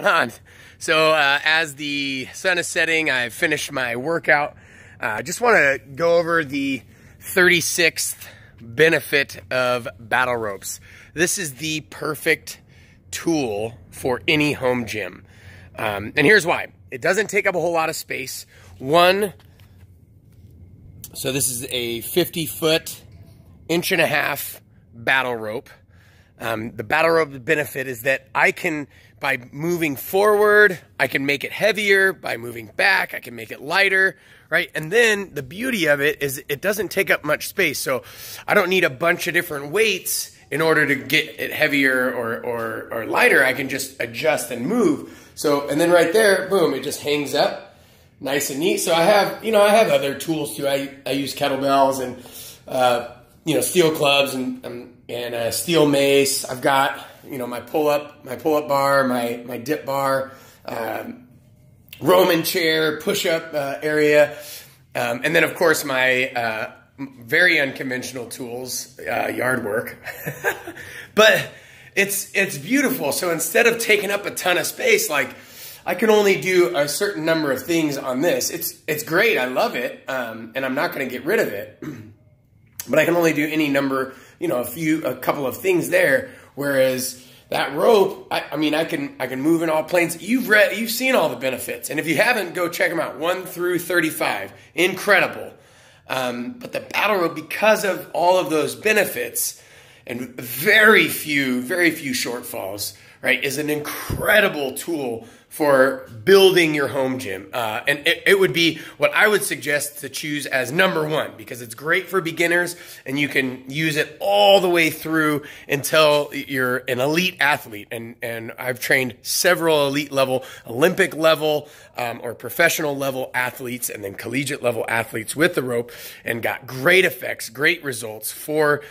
On. So as the sun is setting, I've finished my workout. I just want to go over the 36th benefit of battle ropes. This is the perfect tool for any home gym. And here's why. It doesn't take up a whole lot of space. So this is a 50-foot, 1.5-inch battle rope. The battle rope benefit is that I can, by moving forward, I can make it heavier. By moving back, I can make it lighter, right? And then the beauty of it is it doesn't take up much space. So I don't need a bunch of different weights in order to get it heavier or lighter. I can just adjust and move. So, and then right there, boom, it just hangs up nice and neat. So I have, I have other tools too. I use kettlebells and, steel clubs and a steel mace. I've got, my pull-up bar, my dip bar, Roman chair, push-up area. And then of course my very unconventional tools, yard work. But it's beautiful. So instead of taking up a ton of space, like I can only do a certain number of things on this. It's great. I love it. And I'm not going to get rid of it. But I can only do any number, a couple of things there. Whereas that rope, I can move in all planes. You've seen all the benefits. And if you haven't, go check them out. 1 through 35. Incredible. But the battle rope, because of all of those benefits and very few shortfalls, right, is an incredible tool for building your home gym. And it would be what I would suggest to choose as number 1, because it's great for beginners and you can use it all the way through until you're an elite athlete. And I've trained several elite level, Olympic level, or professional level athletes, and then collegiate level athletes with the rope, and got great effects, great results for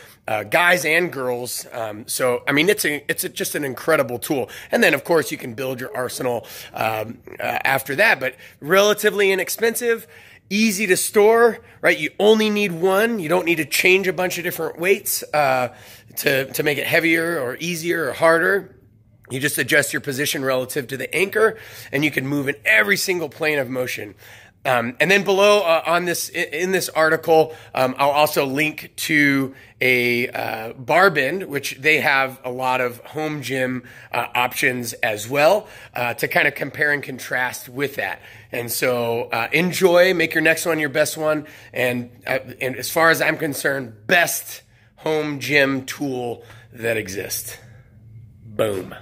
guys and girls. It's just an incredible tool. And then of course you can build your arsenal after that, but relatively inexpensive, easy to store, right? You only need one. You don't need to change a bunch of different weights to make it heavier or easier or harder. You just adjust your position relative to the anchor, and you can move in every single plane of motion. And then below in this article, I'll also link to a bar bend, which they have a lot of home gym options as well, to kind of compare and contrast with that. And so enjoy, make your next one your best one, and as far as I'm concerned, best home gym tool that exists. Boom.